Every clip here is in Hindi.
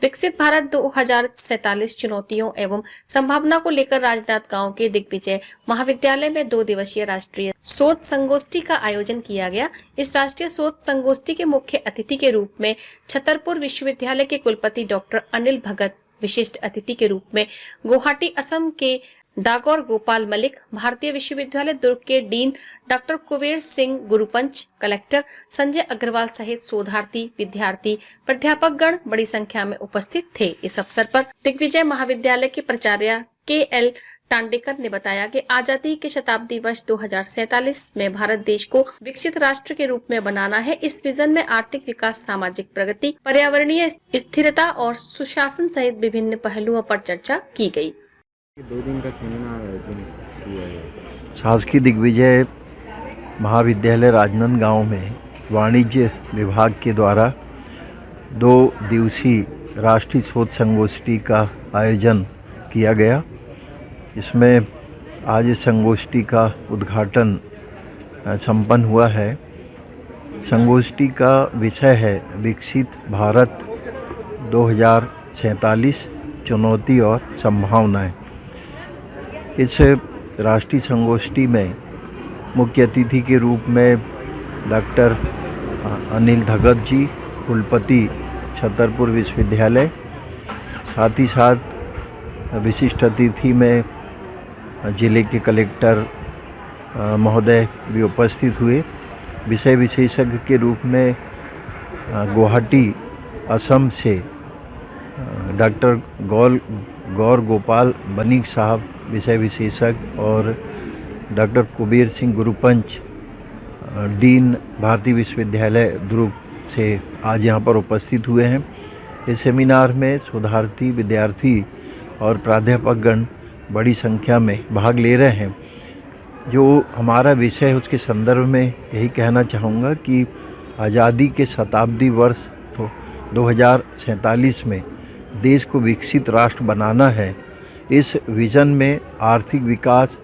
विकसित भारत 2047 चुनौतियों एवं संभावना को लेकर राजनांदगांव गांव के दिग्विजय महाविद्यालय में 2 दिवसीय राष्ट्रीय शोध संगोष्ठी का आयोजन किया गया। इस राष्ट्रीय शोध संगोष्ठी के मुख्य अतिथि के रूप में छतरपुर विश्वविद्यालय के कुलपति डॉक्टर अनिल भगत, विशिष्ट अतिथि के रूप में गुवाहाटी असम के डागौर गोपाल मलिक, भारतीय विश्वविद्यालय दुर्ग के dean doctor Kuber Singh Gurupanch, collector Sanjay Agrawal सहित शोधार्थी, विद्यार्थी, प्राध्यापकगण बड़ी संख्या में उपस्थित थे। इस अवसर पर दिग्विजय महाविद्यालय के प्राचार्य के.एल. टांडेकर ने बताया कि आजादी के शताब्दी वर्ष 2047 में भारत देश को विकसित राष्ट्र के रूप में बनाना है। इस विजन में आर्थिक विकास, सामाजिक प्रगति, पर्यावरणीय स्थिरता और सुशासन सहित विभिन्न पहलुओं पर चर्चा की गई। 2 दिन का सेमिनार आयोजन किया गया। शासकीय दिग्विजय महाविद्यालय राजनांदगांव में वाणिज्य विभाग के द्वारा 2 दिवसीय राष्ट्रीय शोध संगोष्ठी का आयोजन किया गया। इसमें आज इस संगोष्ठी का उद्घाटन संपन्न हुआ है। संगोष्ठी का विषय है विकसित भारत 2047 चुनौती और संभावनाएं। इस राष्ट्रीय संगोष्ठी में मुख्य अतिथि के रूप में डॉक्टर अनिल भगत जी, कुलपति छतरपुर विश्वविद्यालय, साथ ही साथ विशिष्ट अतिथि में जिले के कलेक्टर महोदय भी उपस्थित हुए। विषय विशेषज्ञ के रूप में गुवाहाटी असम से डॉक्टर गौर गोपाल बनिक साहब विषय विशेषज्ञ और डॉक्टर कुबेर सिंह गुरुपंच डीन भारतीय विश्वविद्यालय दुर्ग से आज यहाँ पर उपस्थित हुए हैं। इस सेमिनार में शोधार्थी, विद्यार्थी और प्राध्यापकगण बड़ी संख्या में भाग ले रहे हैं। जो हमारा विषय है उसके संदर्भ में यही कहना चाहूँगा कि आज़ादी के शताब्दी वर्ष 2047 में देश को विकसित राष्ट्र बनाना है। इस विज़न में आर्थिक विकास,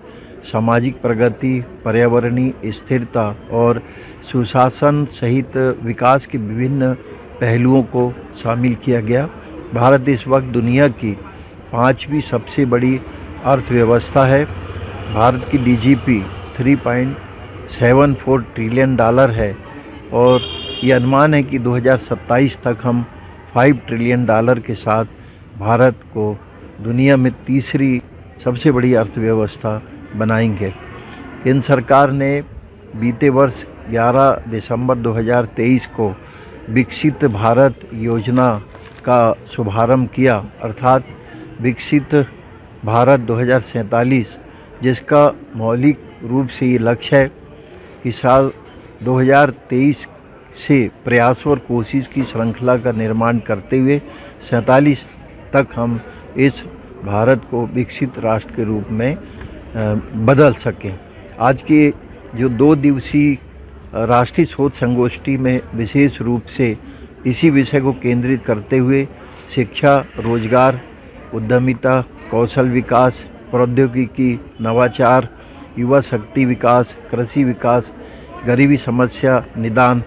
सामाजिक प्रगति, पर्यावरणीय स्थिरता और सुशासन सहित विकास के विभिन्न पहलुओं को शामिल किया गया। भारत इस वक्त दुनिया की 5वीं सबसे बड़ी अर्थव्यवस्था है। भारत की जीडीपी 3.74 ट्रिलियन डॉलर है और ये अनुमान है कि 2027 तक हम 5 ट्रिलियन डॉलर के साथ भारत को दुनिया में तीसरी सबसे बड़ी अर्थव्यवस्था बनाएंगे। केंद्र सरकार ने बीते वर्ष 11 दिसंबर 2023 को विकसित भारत योजना का शुभारंभ किया, अर्थात विकसित भारत 2047, जिसका मौलिक रूप से ये लक्ष्य है कि साल 2023 से प्रयास और कोशिश की श्रृंखला का निर्माण करते हुए 47 तक हम इस भारत को विकसित राष्ट्र के रूप में बदल सकें। आज के जो 2 दिवसीय राष्ट्रीय शोध संगोष्ठी में विशेष रूप से इसी विषय को केंद्रित करते हुए शिक्षा, रोजगार, उद्यमिता, कौशल विकास, प्रौद्योगिकी, नवाचार, युवा शक्ति विकास, कृषि विकास, गरीबी समस्या निदान,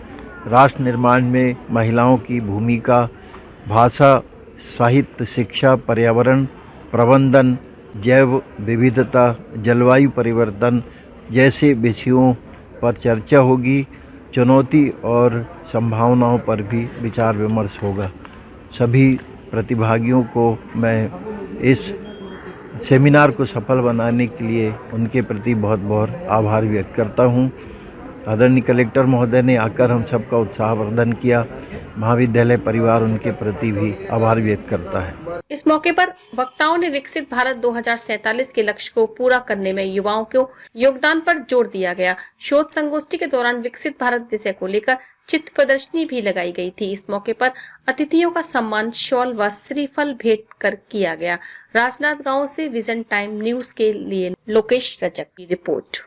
राष्ट्र निर्माण में महिलाओं की भूमिका, भाषा, साहित्य, शिक्षा, पर्यावरण प्रबंधन, जैव विविधता, जलवायु परिवर्तन जैसे विषयों पर चर्चा होगी। चुनौती और संभावनाओं पर भी विचार विमर्श होगा। सभी प्रतिभागियों को मैं इस सेमिनार को सफल बनाने के लिए उनके प्रति बहुत बहुत आभार व्यक्त करता हूं। आदरणीय कलेक्टर महोदय ने आकर हम सबका उत्साहवर्धन किया। महाविद्यालय परिवार उनके प्रति भी आभार व्यक्त करता है। इस मौके पर वक्ताओं ने विकसित भारत 2047 के लक्ष्य को पूरा करने में युवाओं को योगदान पर जोर दिया गया। शोध संगोष्ठी के दौरान विकसित भारत विषय को लेकर चित्र प्रदर्शनी भी लगाई गई थी। इस मौके पर अतिथियों का सम्मान शॉल व श्रीफल भेंट कर किया गया। राजनांदगांव से विजन टाइम न्यूज के लिए लोकेश रजक की रिपोर्ट।